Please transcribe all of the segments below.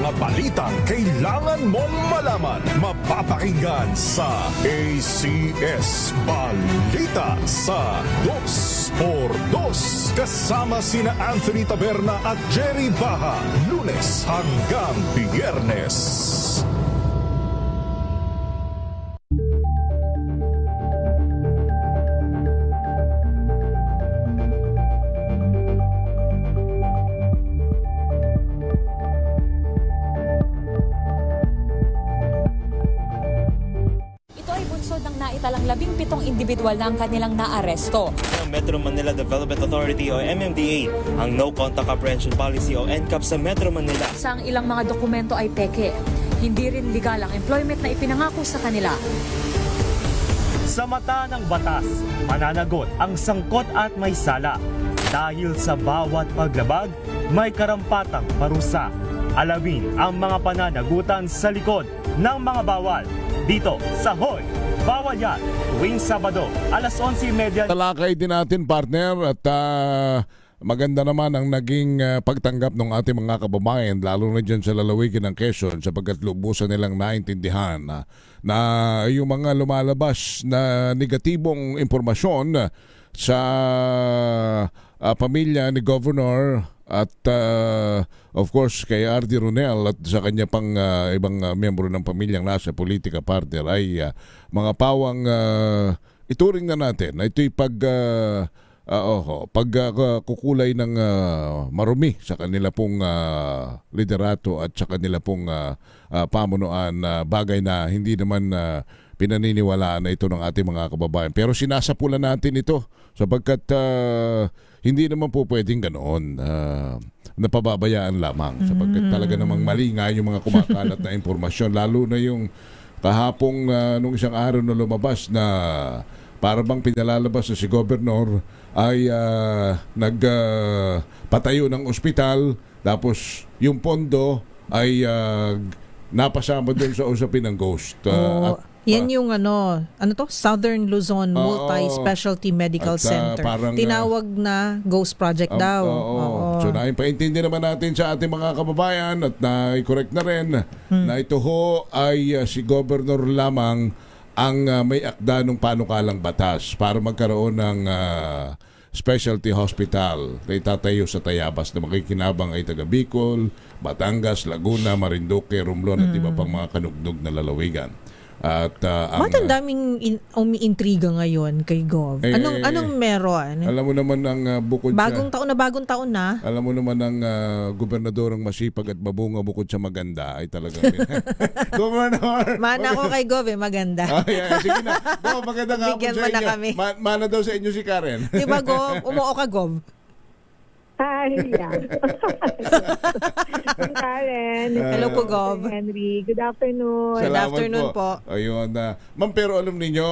mga balitang kailangan mong malaman, mapapakinggan sa ACS Balita sa 2x2 kasama sina Anthony Taberna at Jerry Baha, Lunes hanggang Biyernes. Ng naitalang 17 individual na ang kanilang naaresto. Ng Metro Manila Development Authority o MMDA ang No Contact Apprehension Policy o NCAP sa Metro Manila. Sa ang ilang mga dokumento ay peke. Hindi rin legal ang employment na ipinangako sa kanila. Sa mata ng batas, mananagot ang sangkot at may sala. Dahil sa bawat paglabag, may karampatang parusa. Alamin ang mga pananagutan sa likod ng mga bawal. Dito sa Hoy! Bawal Yan, tuwing Sabado, alas 11:30. Talakay din natin, partner, at maganda naman ang naging pagtanggap ng ating mga kababayan, lalo na dyan sa lalawigan ng Quezon, sapagkat lubusan nilang naintindihan na yung mga lumalabas na negatibong impormasyon sa pamilya ni Governor at of course kay R.D. Ronel at sa kanya pang ibang miyembro ng pamilyang nasa politika, partner, ay mga pawang ituring na natin na ito'y pagkukulay ng marumi sa kanila pong liderato at sa kanila pong pamunuan, bagay na hindi naman pinaniniwalaan na ito ng ating mga kababayan. Pero sinasapulan natin ito sapagkat hindi naman po pwedeng ganoon. Napababayaan lamang sapagkat talaga namang mali nga yung mga kumakalat na impormasyon, lalo na yung kahapong nung isang araw na lumabas na para bang pinalalabas na si Governor ay nagpatayo ng ospital, tapos yung pondo ay napasama doon sa usapin ng ghost. Yan yung Southern Luzon Multi-Specialty Medical Center. Tinawag na Ghost Project daw. So naipaintindi naman natin sa ating mga kababayan at na-correct na rin na ito ho ay si Governor lamang ang may akda ng panukalang batas para magkaroon ng specialty hospital na itatayo sa Tayabas na makikinabang ay taga Bicol, Batangas, Laguna, Marinduque, Romblon at iba pang mga kanugnog na lalawigan. At ba't ang daming umiintriga ngayon kay Gov? Anong meron? Alam mo naman ang bukod bagong taon na. Alam mo naman ang gobernadorang masipag at mabunga bukod sa maganda ay talagang Gobernador! Mana ko kay Gov maganda. Sige na. Gov, magandang hapon Bigyan sa mo na inyo. kami. Mana daw sa inyo si Karen. Di ba, Gov? Umuo ka, Gov? Hi, yeah. Karen. Hello po, Gov. Henry. Good afternoon. Good afternoon po. Ayun. Ma'am, pero alam ninyo,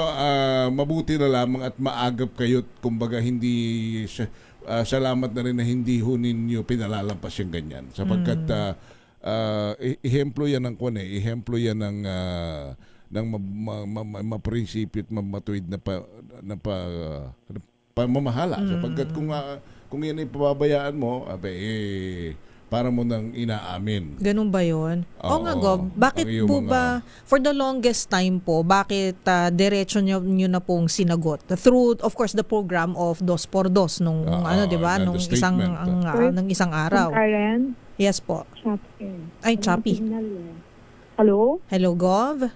mabuti na lamang at maagap kayo, kumbaga hindi salamat na rin na hindi ho ninyo pinalalampas yung ganyan. Sapagkat ihemplo yan ng ihemplo yan ng maprinsipyo at matuwid na pamamahala. Sapagkat kung yan ay pababayaan mo, para mo nang inaamin. Ganun ba yun? Oo nga, Gov. Bakit po ba, for the longest time po, bakit diretso nyo na pong sinagot? Through, of course, the program of 2x2 nung, di ba? Nung isang araw. Karen? Yes po. Choppy. Ay, choppy. Hello? Hello, Gov?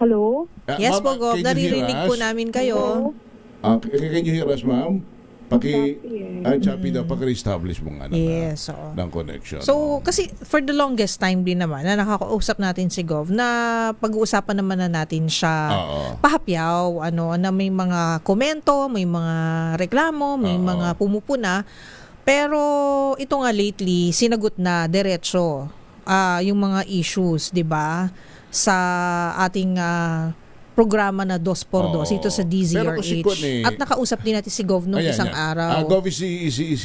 Hello? Yes po, Gov. Naririnig po namin kayo. Can you hear us, ma'am? Choppy daw, paki-establish mo nga naman ng connection. So, kasi for the longest time din naman na nakakausap natin si Gov, na pag-uusapan naman na natin siya pahapyaw, na may mga komento, may mga reklamo, may mga pumupuna. Pero ito nga lately, sinagot na diretso yung mga issues, 'di ba? Sa ating programa na 2x2 ito sa DZRH. At nakausap din natin si Gov nung isang araw. Gov is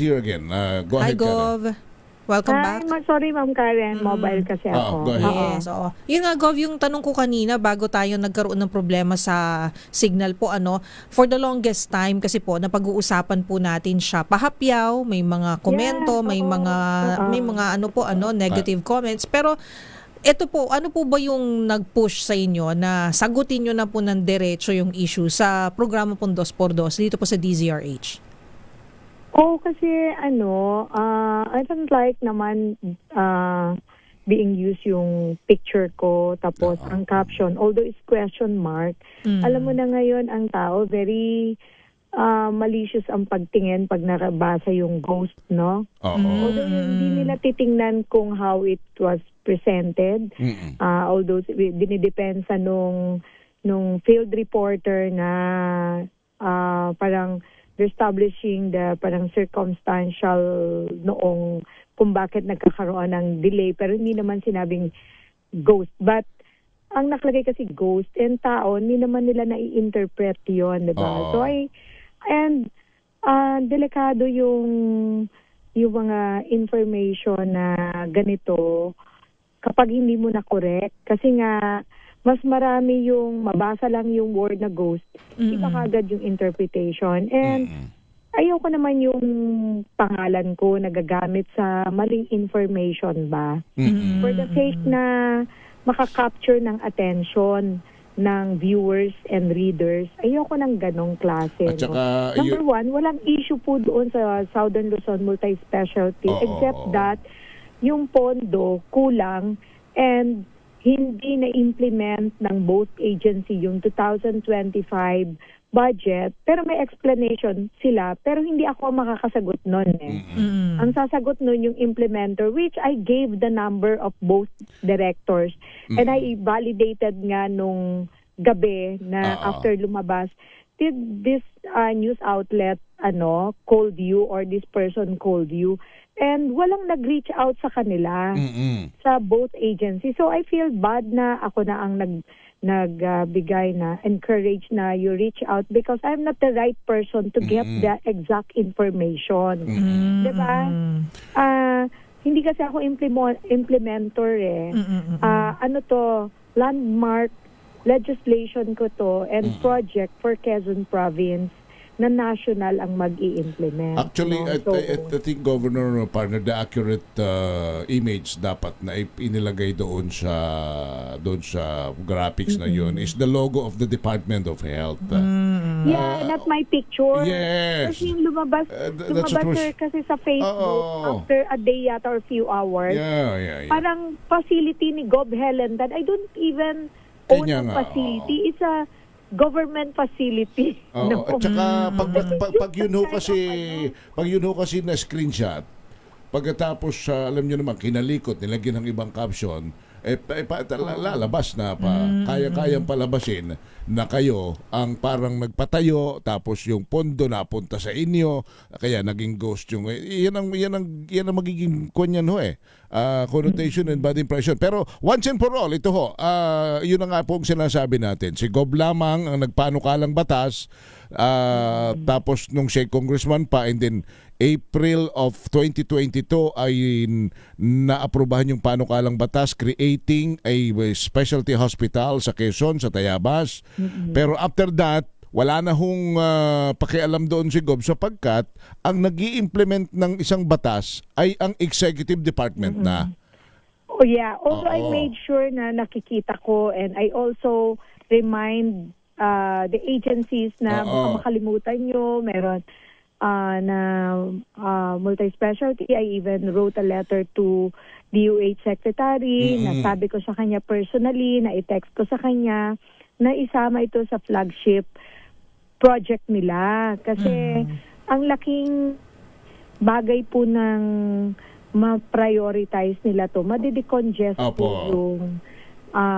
here again. Go ahead, Hi, Gov. Welcome Hi, back. sorry Ma'am Karen, mobile kasi ako. go ahead. Yes, oo. Yun nga, Gov, yung tanong ko kanina bago tayo nagkaroon ng problema sa signal po, for the longest time kasi po, napag-uusapan po natin siya pahapyaw, may mga komento, Yes, may oo. mga negative comments. Pero ito po, ano po ba yung nag-push sa inyo na sagutin nyo na po ng diretso yung issue sa programa pong 2x2 dito po sa DZRH? Kasi I don't like naman being used yung picture ko, tapos ang caption, although it's question mark, alam mo na ngayon ang tao, very malicious ang pagtingin pag nakabasa yung ghost, no? Although hindi nila titingnan kung how it was presented, although dinidepensa nung field reporter na parang they're establishing the parang circumstantial noong kung bakit nagkakaroon ng delay, pero hindi naman sinabing ghost. But ang nakalagay kasi ghost and tao, hindi naman nila nai-interpret yun, diba? So delikado yung mga information na ganito kapag hindi mo na correct, kasi nga mas marami yung mabasa lang yung word na ghost, iba kagad yung interpretation. And ayoko naman yung pangalan ko nagagamit sa maling information ba. For the sake na makakapture ng attention ng viewers and readers, ayoko ng ganong klase. At saka, Number one, walang issue po doon sa Southern Luzon Multi-Specialty, except that yung pondo kulang and hindi na-implement ng both agency yung 2025 budget, pero may explanation sila, pero hindi ako makakasagot nun Ang sasagot nun yung implementer, which I gave the number of both directors, and I validated nga nung gabi na after lumabas, did this news outlet called you or this person called you, and walang nag-reach out sa kanila sa both agencies. So I feel bad na ako na ang nagbigay na encourage na you reach out, because I'm not the right person to get the exact information. Diba? Hindi kasi ako implementer landmark legislation ko to and project for Quezon Province na national ang mag-i-implement. Actually, I think, Governor, partner, the accurate image dapat na inilagay doon sa graphics na yun is the logo of the Department of Health. Not my picture. Yes. Kasi yung lumabas sir, kasi sa Facebook after a day yata or few hours. Yeah. Parang facility ni Gov Helen that I don't even own Kanya ang nga, facility. It's a government facility. At saka pag yun ho kasi na screenshot, pagkatapos alam niyo naman kinalikot, nilagyan ng ibang caption, lalabas na pa, kaya-kayang palabasin na kayo ang parang nagpatayo, tapos yung pondo napunta sa inyo, kaya naging ghost yung yan ang magiging kunyan connotation and bad impression. Pero once and for all, ito yun na nga po ang sinasabi natin, si Gov lamang ang nagpanukalang batas, tapos nung siya congressman pa, and then April of 2022 ay naaprubahan yung panukalang batas creating a specialty hospital sa Quezon, sa Tayabas. Pero after that, wala na hong pakialam doon si Gov, sapagkat ang nag-i-implement ng isang batas ay ang executive department na. Oh yeah, although I made sure na nakikita ko, and I also remind the agencies na baka makalimutan nyo, meron na multi-specialty. I even wrote a letter to DOH Secretary, nasabi ko sa kanya personally, na i-text ko sa kanya na isama ito sa flagship project nila. Kasi ang laking bagay po ng ma-prioritize nila to, madidecongest po yung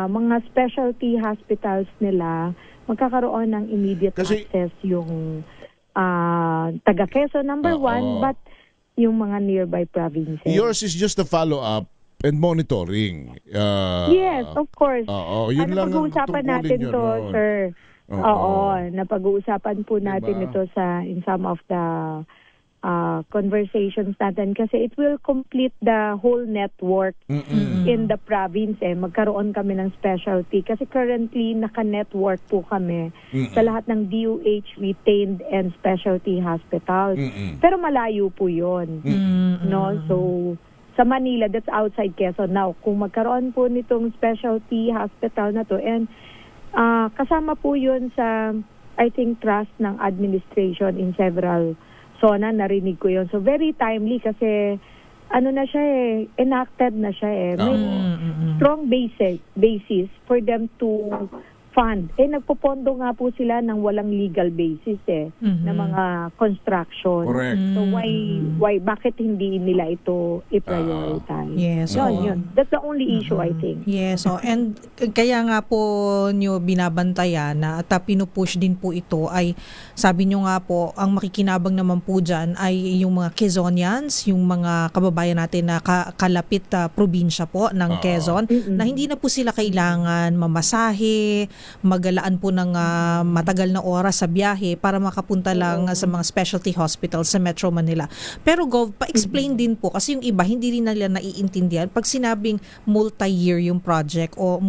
mga specialty hospitals nila, magkakaroon ng immediate access yung taga Quezon number one, but yung mga nearby provinces. Yours is just a follow-up and monitoring. Yes, of course. Yun lang ang napag-uusapan tungkulin natin nyo to, nun. sir. Napag-uusapan po natin ito in some of the conversations natin kasi it will complete the whole network in the province. Magkaroon kami ng specialty kasi currently naka-network po kami sa lahat ng DOH retained and specialty hospitals. Pero malayo po yun. No? So, sa Manila, that's outside Quezon. Now, kung magkaroon po nitong specialty hospital na to, and kasama po yun sa, I think, trust ng administration in several zona, narinig ko yun. So, very timely kasi, na siya enacted na siya May strong basis for them to fund. Nagpopondo nga po sila ng walang legal basis na mga construction. Correct. So why bakit hindi nila ito i-prioritize? Yes. Yun. That's the only issue I think. Yes, and kaya nga po nyo binabantayan na at pinupush din po ito ay sabi nyo nga po, ang makikinabang naman po dyan ay yung mga Quezonians, yung mga kababayan natin na kalapit probinsya po ng Quezon, na hindi na po sila kailangan mamasahe, magalaan po ng matagal na oras sa biyahe para makapunta lang sa mga specialty hospitals sa Metro Manila. Pero Gov, pa-explain din po kasi yung iba hindi rin nila naiintindihan pag sinabing multi-year yung project o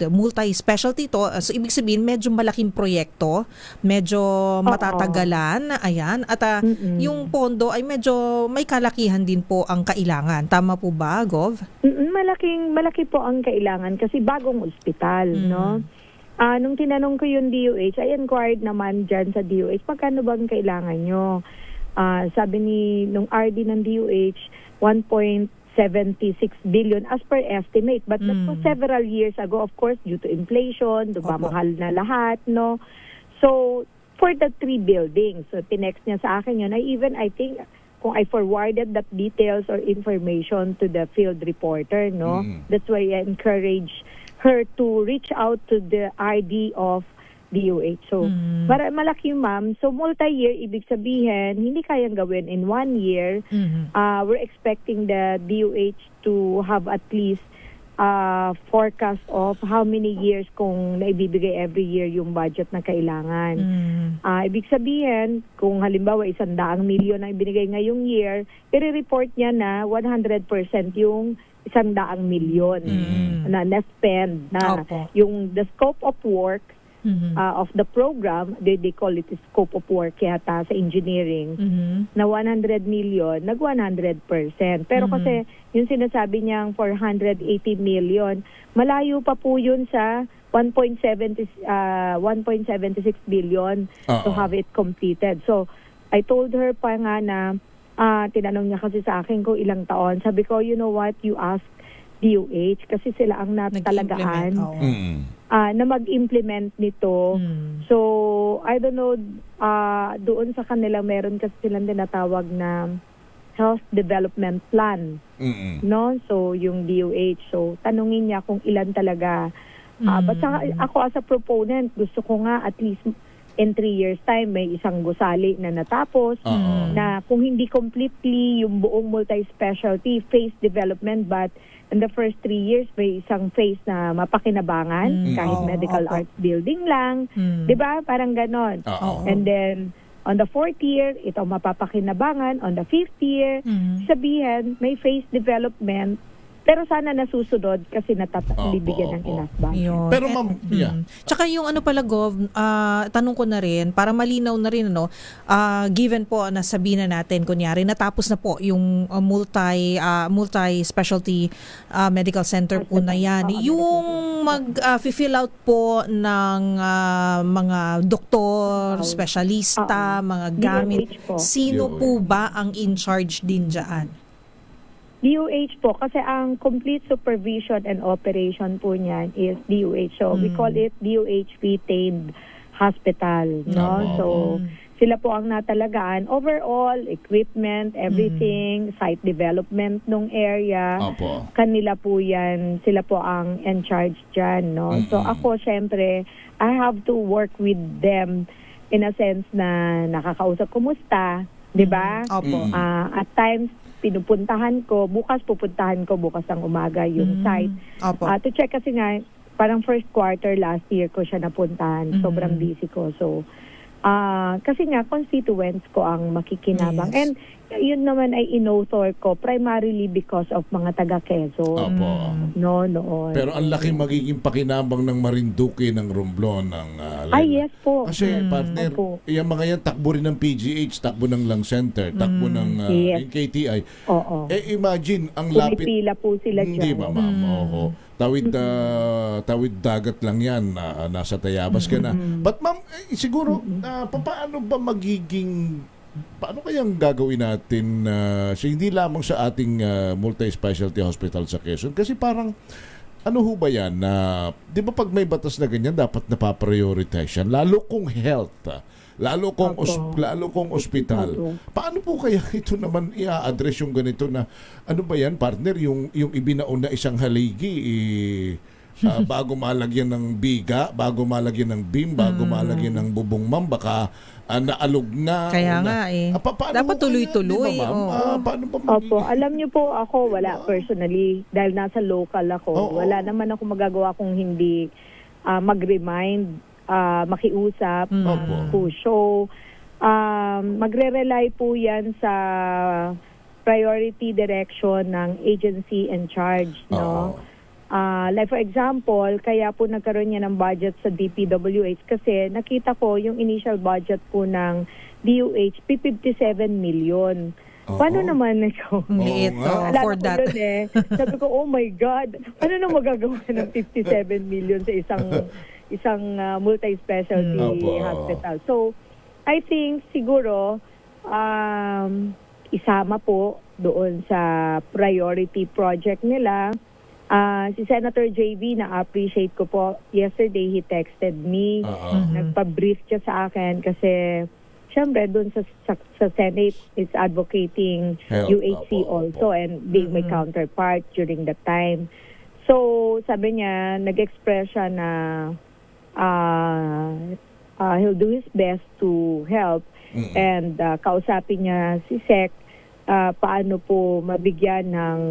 multi-specialty to. So ibig sabihin medyo malaking proyekto, medyo matatagalan, ayan. At yung pondo ay medyo may kalakihan din po ang kailangan. Tama po ba, Gov? Malaki po ang kailangan kasi bagong ospital, no? Nung tinanong ko yung DOH, I inquired naman dyan sa DOH, magkano bang kailangan nyo? Sabi nung RD ng DOH, 1.76 billion as per estimate. But that was several years ago, of course, due to inflation, mahal na lahat, no? So, for the 3 buildings, so tinext niya sa akin yun, I think, kung I forwarded that details or information to the field reporter, no? That's why I encourage her to reach out to the RD of DOH. So, malaki yung ma'am. So, multi-year, ibig sabihin, hindi kayang gawin in 1 year. We're expecting the DOH to have at least forecast of how many years kung naibibigay every year yung budget na kailangan. Ibig sabihin, kung halimbawa 100 milyon na ibinigay ngayong year, i-report niya na 100% yung 100 milyon na na-spend na yung the scope of work of the program, they call it scope of work yata sa engineering, na 100 million, nag 100%. Pero kasi yung sinasabi niyang 480 million, malayo pa po yun sa 1.76 billion to have it completed. So, I told her pa nga na, tinanong niya kasi sa akin kung ilang taon. Sabi ko, you know what, you ask DOH kasi sila ang natalagaan na mag-implement nito. So, I don't know, doon sa kanila meron kasi silang tinatawag na Health Development Plan. No? So, yung DOH. So, tanungin niya kung ilan talaga. But ako as a proponent, gusto ko nga at least in 3 years time may isang gusali na natapos na kung hindi completely yung buong multi-specialty phase development, but in the first 3 years may isang phase na mapakinabangan kahit medical arts building lang, 'di ba? Parang ganon. And then on the 4th year ito mapapakinabangan, on the 5th year sabihin may phase development. Pero sana nasusunod kasi bibigyan ng enough budget. Pero ma'am, Tsaka yung pala Gov, tanong ko na rin, para malinaw na rin, given po na sabihin na natin, kunyari, natapos na po yung multi-specialty medical center po na yan. Yung mag-fill out po ng mga doktor, specialista, mga gamit, sino po ba ang in charge din dyan? DOH po, kasi ang complete supervision and operation po niyan is DOH. So, we call it DOH Retained Hospital. No? So, sila po ang natalagaan. Overall, equipment, everything, site development ng area. Kanila po yan. Sila po ang in charge dyan. No? So, ako, syempre, I have to work with them in a sense na nakakausap kumusta. Diba? At times, pupuntahan ko bukas ng umaga yung site. To check kasi nga, parang first quarter last year ko siya napuntahan. Sobrang busy ko. So, Kasi nga, constituents ko ang makikinabang. Yes. And yun naman ay inauthor ko primarily because of mga taga-Quezon. Opo. No, noon. Pero ang laki magiging pakinabang ng Marinduque, ng Romblon, ng Ay, yes po. Kasi partner, Opo. yung mga yan takbo rin ng PGH, takbo ng Lang Center, takbo ng Yes. KTI. Oo. Imagine ang lapit. Pumipila po sila Hindi dyan. ba, ma'am? Oo. Tawid dagat lang yan, nasa Tayabas ka na. But ma'am, siguro, paano ba paano kayang gagawin natin hindi lamang sa ating multi-specialty hospital sa Quezon? Kasi parang, ano ho ba yan na, di ba pag may batas na ganyan, dapat napaprioritize yan, lalo kung health, lalo kung ospital. Opo. Paano po kaya ito naman i-address yung ganito na, ano ba yan, partner, yung ibinaon na isang haligi, bago malagyan ng biga, bago malagyan ng beam, bago malagyan ng bubong, ma'am, baka naalog na. Kaya nga dapat tuloy-tuloy. Paano ba Opo, alam niyo po ako, wala personally, dahil nasa local ako, wala naman ako magagawa kung hindi mag-remind, makiusap, push. So, magre-rely po yan sa priority direction ng agency in charge, no? Like for example, kaya po nagkaroon niya ng budget sa DPWH kasi nakita ko yung initial budget po ng DOH, 57 million. Paano naman ito? Liit for that. Sabi ko, oh my God, paano na magagawa ng 57 million sa isang multi-specialty hospital? So, I think siguro isama po doon sa priority project nila. Si Senator JV, na-appreciate ko po. Yesterday, he texted me. Nagpa-brief siya sa akin kasi syempre doon sa Senate is advocating UHC also and being my counterpart during that time. So, sabi niya, nag-express siya na he'll do his best to help and kausapin niya si Sec paano po mabigyan ng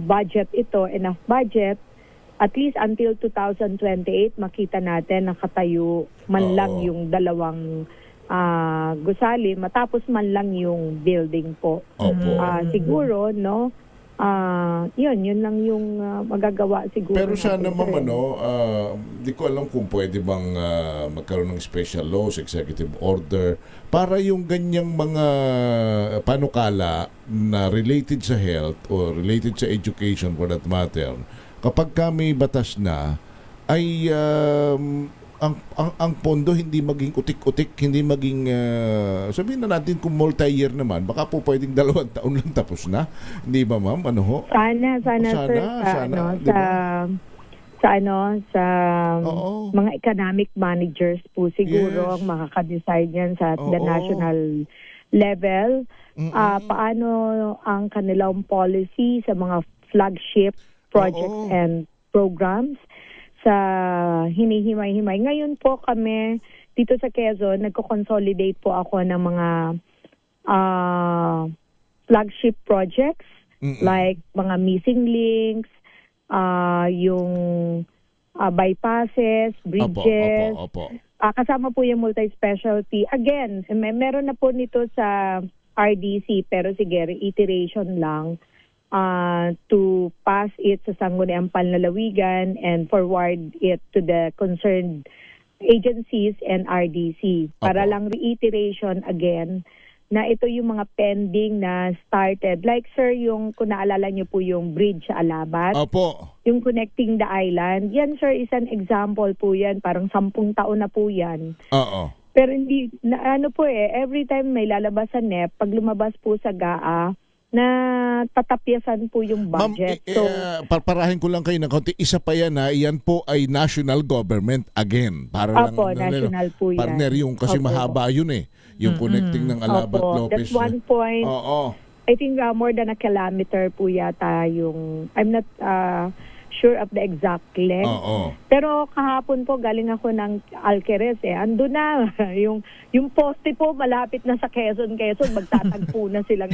budget ito, enough budget, at least until 2028, makita natin nakatayo man lang yung dalawang gusali, matapos man lang yung building po. Siguro, no? Yun lang yung magagawa siguro. Pero sana naman, di ko alam kung pwede bang magkaroon ng special laws, executive order, para yung ganyang mga panukala na related sa health or related sa education for that matter, kapag may batas na, ay ang pondo hindi maging utik-utik, hindi maging sabihin na natin kung multi-year naman, baka po pwedeng 2 taon lang tapos na. Hindi ba, ma'am? Ano ho? Sana sir, sa mga economic managers po siguro ang makaka-decide yan sa the national level. Paano ang kanilang policy sa mga flagship projects and programs sa hinihimay-himay. Ngayon po kami dito sa Quezon, nagko-consolidate po ako ng mga flagship projects like mga missing links, yung bypasses, bridges. Kasama po yung multi-specialty. Again, meron na po nito sa RDC pero sige, reiteration lang. To pass it sa Sangguniang Panlalawigan and forward it to the concerned agencies and RDC. Para lang reiteration again na ito yung mga pending na started. Like sir, yung kung naalala niyo po yung bridge sa Alabat. Yung connecting the island. Yan sir, is an example po yan. Parang 10 taon na po yan. Pero hindi, every time may lalabas sa NEP, pag lumabas po sa GAA, na tatapyasan po yung budget. Ma'am, paparahin ko lang kayo ng konti. Isa pa yan iyan po ay national government again. Para national po yan. Partner yung kasi mahaba yun yung connecting ng Alabat Lopez. That's one point. I think more than a kilometer po yata yung, I'm not sure of the exact length. Pero kahapon po galing ako ng Alquerez ando na yung poste po malapit na sa Quezon, magtatagpo na sila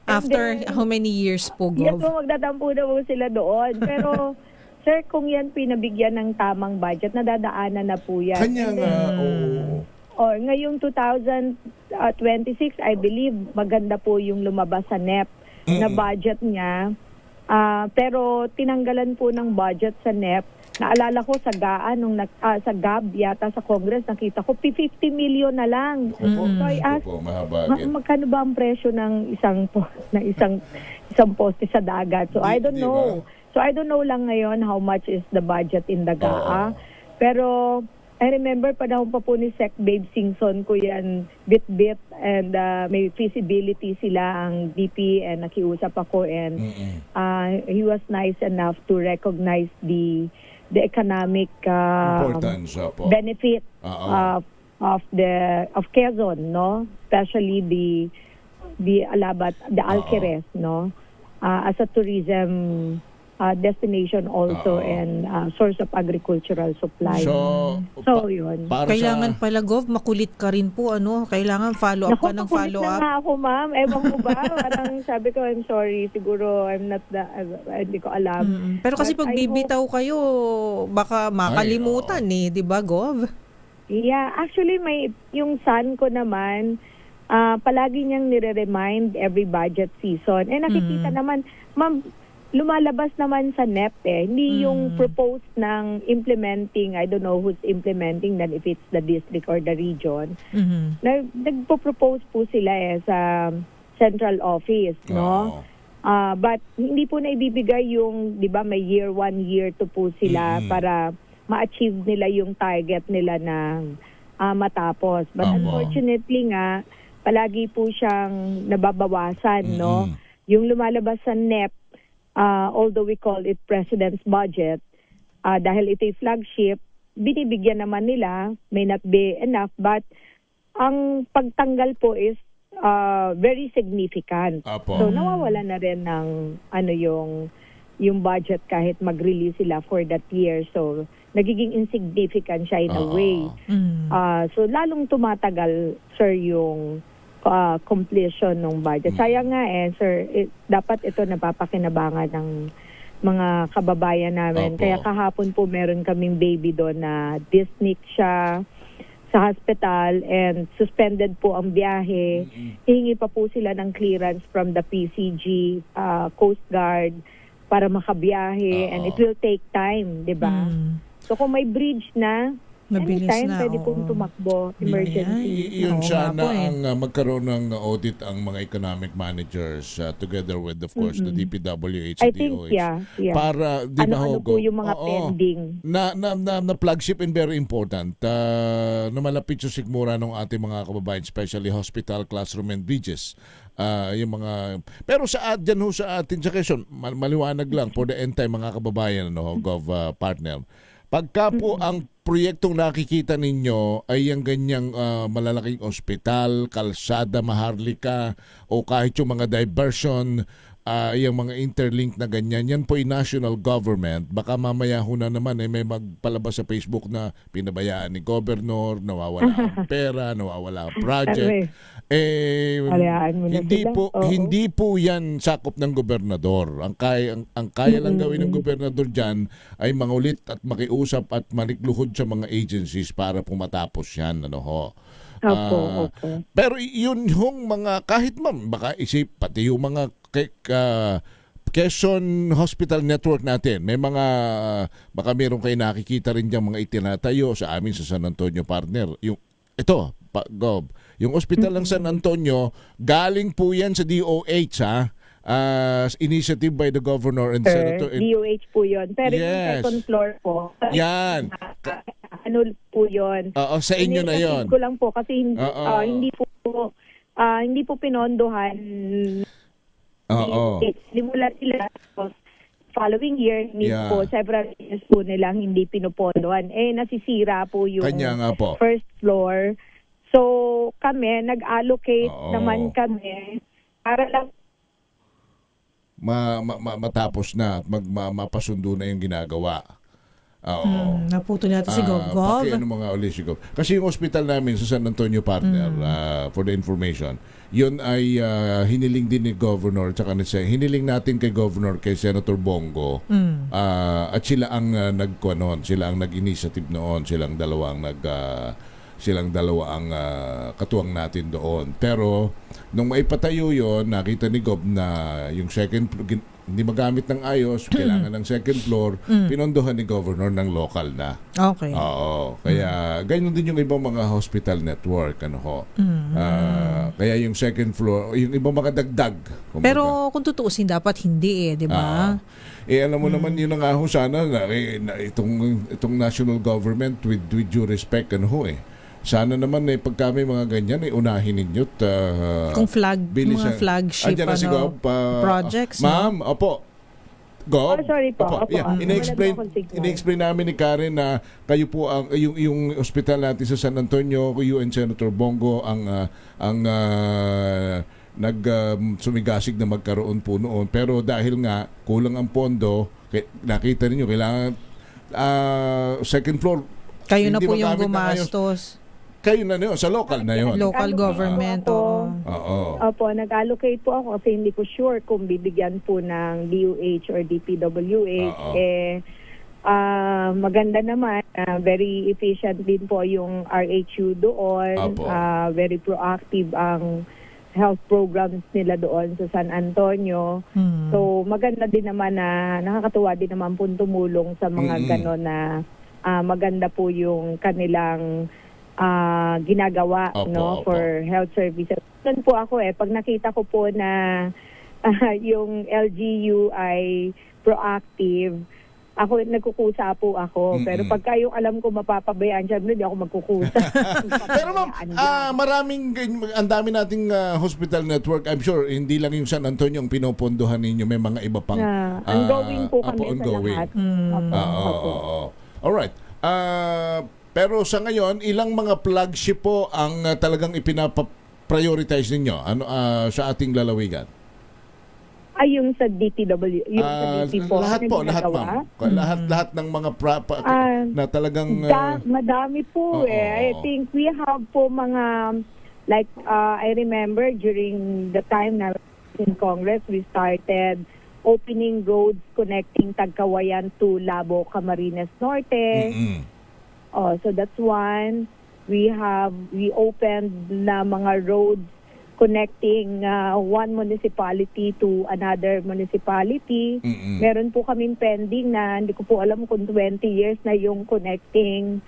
after how many years po, Gov? Yes po, magtatampo na po sila doon. Pero Sir, kung yan pinabigyan ng tamang budget, nadadaanan na po yan. Kanya And nga, then, oo. Or ngayong 2026, I believe, maganda po yung lumabas sa NEP na budget niya. Pero tinanggalan po ng budget sa NEP. Naalala ko sa GAA, sa GAB yata sa Congress, nakita ko 50 million na lang. So I asked, Opo, mahabagin. magkano ba ang presyo ng isang poste sa dagat? So I don't Di ba? know. So I don't know lang ngayon how much is the budget in the GAA. Pero I remember panahon pa po ni Sec Babe Singson ko yan bit-bit, and may feasibility sila ang DP, and nakiusap ako, and he was nice enough to recognize the economic Importance, opo. benefit Oo. of Quezon, no? Especially the Alabat, the Alqueres, no? As a tourism destination also, and source of agricultural supply. So yun. Para Kailangan sa, pala, Gov, makulit ka rin po, kailangan follow up ka ng makulit follow na up. nga ako, ma'am. Ewan mo ba? Parang sabi ko, I'm sorry. Siguro, hindi ko alam. Pero kasi But pag I bibitaw kayo, baka makalimutan di ba, Gov? Yeah, actually, yung son ko naman, palagi niyang nire-remind every budget season. Eh, nakikita naman, ma'am, lumalabas naman sa NEP Hindi yung proposed ng implementing, I don't know who's implementing, then if it's the district or the region. Nagpo-propose po sila sa central office, no? But hindi po na ibibigay yung, di ba, may year 1, year 2 po sila para ma-achieve nila yung target nila ng matapos. But unfortunately nga, palagi po siyang nababawasan, no? Yung lumalabas sa NEP, although we call it President's Budget, dahil ito'y flagship, binibigyan naman nila, may not be enough, but ang pagtanggal po is very significant. Apo. So nawawala na rin ng yung budget kahit mag-release sila for that year. So nagiging insignificant siya in a way. So lalong tumatagal, sir, yung completion ng budget. Sayang nga sir, dapat ito napapakinabangan ng mga kababayan namin. Opo. Kaya kahapon po meron kaming baby doon na disnick siya sa hospital and suspended po ang biyahe. Hihingi pa po sila ng clearance from the PCG, Coast Guard para makabiyahe, and it will take time, di ba? So kung may bridge na, Mabilis anytime na, pwede pong tumakbo, emergency. Yun Oo sana nga po ang magkaroon ng audit ang mga economic managers together with, of course, the DPWH I and think, DOH. yeah. Para, di ba, Ano po yung mga Oo. pending? Na flagship and very important na malapit sa sigmura ng ating mga kababayan, especially hospital, classroom, and bridges. Yung mga, pero dyan ho sa atin sa Quezon, maliwanag lang for the end time, mga kababayan, Gov partner. Pagka po ang proyektong nakikita ninyo ay yung ganyang malalaking ospital, kalsada, maharlika, o kahit yung mga diversion, yung mga interlink na ganyan, yan po yung national government. Baka mamaya ho na naman may magpalabas sa Facebook na pinabayaan ni governor, nawawala ang pera, nawawala ang project. Alayaan mo na Hindi sila. po Oo. hindi po yan sakop ng gobernador. Ang kaya lang gawin ng gobernador diyan ay mangulit at makiusap at malikluhod sa mga agencies para po matapos yan, Opo. Pero yun hong mga, kahit baka isip pati yung mga Quezon Hospital Network natin, may mga, baka meron kayo nakikita rin dyan mga itinatayo sa amin sa San Antonio, partner. Ito, Gov, yung ospital ng San Antonio, galing po yan sa DOH, initiative by the governor and senator. DOH po yun. Pero yung Yes. second floor po, Yan. ano po yun? Oo, sa inyo na yon. ko lang po kasi Oo. hindi po pinondohan. Oo. Simulan sila. Following year, Yeah. po, several years po nilang hindi pinupondohan. Nasisira po yung Kanya nga po. first floor. So, kami, nag-allocate Oo. naman kami para lang Matapos na at mapasundo na yung ginagawa. Oo. Naputol natin si Gov. Gov. Ano mga uli si Gov. Kasi yung hospital namin sa San Antonio partner, for the information, yun ay hiniling din ni Governor, tsaka hiniling natin kay Governor, kay Senator Bongo, at sila ang sila ang nag-initiative noon, silang dalawa ang katuwang natin doon. Pero nung maipatayo yon, nakita ni Gov na yung second hindi magamit ng ayos, kailangan ng second floor, pinondohan ni Governor ng local na. Okay. Oo. Kaya ganyan din yung ibang mga hospital network. Kaya yung second floor, yung ibang mga dagdag. Kumbaga. Pero kung tutuusin, dapat hindi di ba? Alam mo naman yun nga ho sana na itong national government with due respect sana naman pag kami mga ganyan unahin ninyo Kung mga flagship andyan na si Gov, projects. Ma'am, opo. Gov. Sorry po. Opo. Opo. Yeah, ina-explain namin ni Karen na kayo po ang yung ospital natin sa San Antonio, you and Senator Bongo ang sumigasig na magkaroon po noon. Pero dahil nga kulang ang pondo, nakita niyo kailangan second floor. Kayo na hindi po yung magamit ng ayos. gumastos. Kayo na yun, sa local na yun. Local government. Oo. Opo, nag-allocate po ako kasi hindi ko sure kung bibigyan po ng DOH or DPWH. Maganda naman, very efficient din po yung RHU doon. Very proactive ang health programs nila doon sa San Antonio. So maganda din naman na nakakatuwa din naman po tumulong sa mga ganon na maganda po yung kanilang ginagawa for health services. Doon po ako pag nakita ko po na yung LGU ay proactive, ako nagkukusa po ako. Pero pagka yung alam ko mapapabayaan siya, hindi ako magkukusa. Pero ma'am, ang dami nating hospital network. I'm sure hindi lang yung San Antonio ang pinopondohan ninyo, may mga iba pang ongoing po kami sa lahat. Alright. Pero sa ngayon, ilang mga flagship po ang talagang ipinaprioritize ninyo sa ating lalawigan? Ay, yung sa DPW, yung sa DP po. Lahat po, lahat ma'am. Lahat ng mga na talagang... madami po I think we have po mga, like, I remember during the time na in Congress, we started opening roads connecting Tagkawayan to Labo, Camarines Norte. So that's one. We opened na mga roads connecting one municipality to another municipality. Meron po kaming pending na hindi ko po alam kung 20 years na yung connecting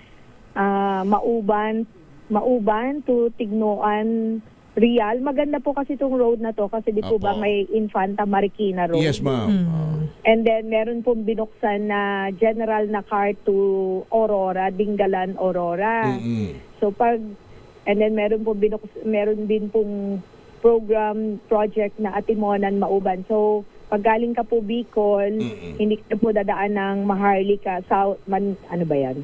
Mauban to Tignoan, Real. Maganda po kasi itong road na to kasi di po ba may Infanta Marikina Road. Yes, ma'am. And then meron pong binuksan na general na car to Aurora, Dingalan, Aurora. So and then meron din pong project na Atimonan, Mauban. So pag galing ka po Bicol, hindi ka po dadaan ng Maharlika South, ano ba yan?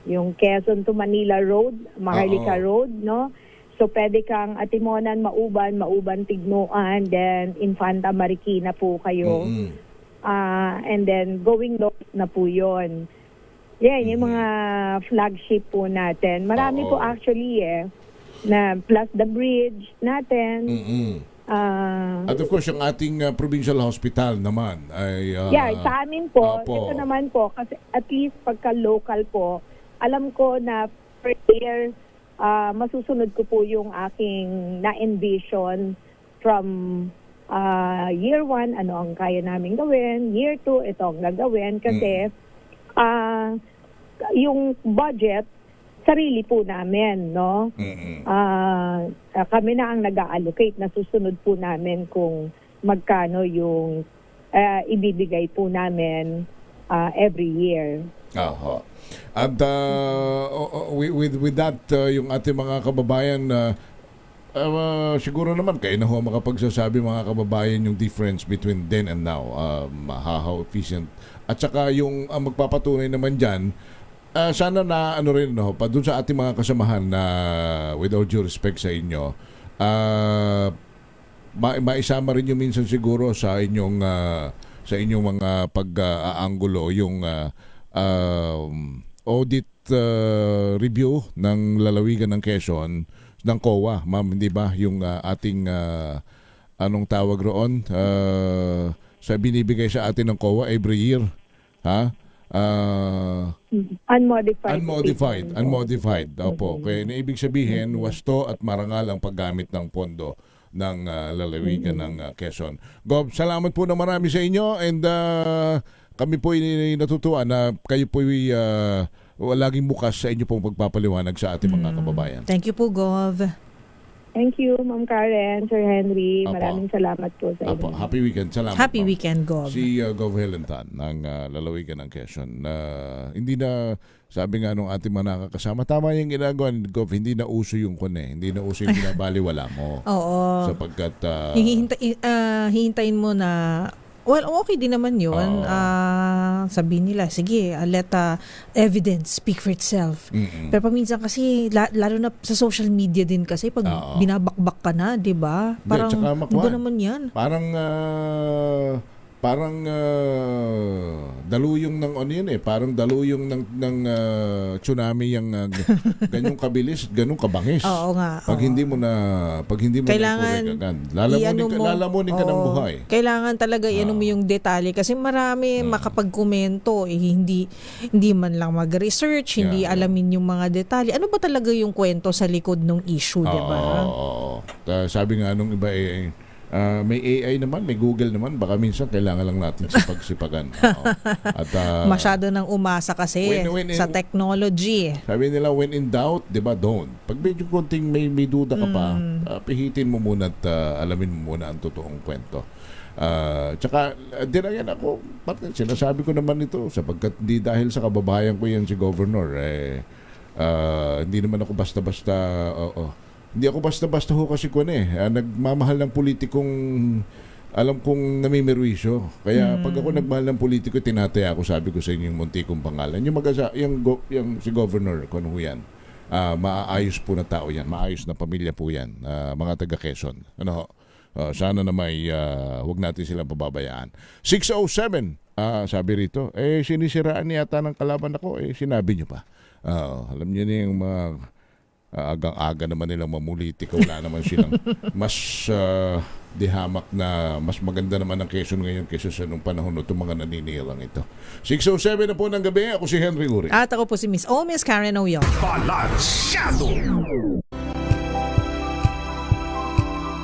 Yung Quezon to Manila Road, Maharlika Road, no? So pwede kang Atimonan, Mauban, Tignoan, then Infanta Marikina po kayo. And then going north na po yun. Yan, yung mga flagship po natin. Marami po actually na plus the bridge natin. At of course, yung ating provincial hospital naman ay... sa amin po, ito naman po, kasi at least pagka local po, alam ko na per year, masusunod ko po yung aking na-envision from year 1, ano ang kaya namin gawin, year 2, ito ang gagawin, kasi yung budget, sarili po namin, no? Kami na ang nag-allocate, nasusunod po namin kung magkano yung ibibigay po namin every year. At with that, yung ating mga kababayan, siguro naman kayo na ho makapagsasabi mga kababayan yung difference between then and now, how efficient. At saka yung magpapatunay naman dyan, sana na ano rin pa dun sa ating mga kasamahan na with all due respect sa inyo, maisama rin yung minsan siguro sa inyong mga pag-aanggulo yung audit review ng lalawigan ng Quezon ng COA, ma'am, hindi ba? Yung ating anong tawag roon? Sa binibigay sa atin ng COA every year. Ha? Unmodified. Opo. Kaya ibig sabihin, wasto at marangal ang paggamit ng pondo ng lalawigan ng Quezon. Gov, salamat po na marami sa inyo, and kami po natutuwa na kayo po laging bukas sa inyo pong pagpapaliwanag sa ating mga kababayan. Thank you po, Gov. Thank you, Ma'am Karen, Sir Henry. Apo. Maraming salamat po sa inyo. Happy weekend. Salamat. Happy ma'am. weekend, Gov. Si Gov Helentan ng lalawigan ng Quezon. Hindi na, sabi nga nung ating mga nakakasama, tama yung ginagawa ni Gov, hindi na uso yung hindi na uso yung binabaliwala mo. Oo. Sapagkat hihintayin mo na, well, okay din naman yun. Sabihin nila, sige, let evidence speak for itself. Pero paminsan kasi, lalo na sa social media din kasi, pag binabakbak ka na, di ba? Parang, ano ba naman yan? Parang daluyong ng yun parang daluyong ng tsunami yung ganyong kabilis, ganong kabangis. Oo nga. Pag hindi mo kailangan lalamunin ka ng buhay. Kailangan talaga mo yung detalye kasi marami makapagkomento, hindi man lang mag-research, hindi alamin yung mga detalye. Ano ba talaga yung kwento sa likod ng issue, di ba? Sabi nga nung iba may AI naman, may Google naman, baka minsan kailangan lang natin sipagsipagan. At masyado nang umasa kasi sa technology. Sabi nila, when in doubt, di ba, don't. Pag medyo konting may duda ka pa, pihitin mo muna at alamin mo muna ang totoong kwento. Tsaka, dinayan ako, sinasabi ko naman ito, sapagkat di dahil sa kababayan ko yan si Governor, hindi naman ako basta-basta, hindi ako basta-basta ho kasi nagmamahal ng politikong alam kong namimirwisyo. Kaya pag ako nagmahal ng politiko, tinataya ako, sabi ko sa inyo yung munti kong pangalan. Yung si Governor, kung ano yan, maayos po na tao yan, maayos na pamilya po yan, mga taga Quezon. Sana na huwag natin silang pababayaan. 6:07, sabi rito, sinisiraan yata ng kalaban ako, sinabi nyo pa. Alam nyo na yung mga agang-aga naman nilang mamulitika. Wala naman silang mas dihamak na mas maganda naman ang Quezon ngayon kaysa sa nung panahon itong mga naninirang ito. 6:07 na po ng gabi. Ako si Henry Uri. At ako po si Miss Miss Karen Oyong. Balansyado!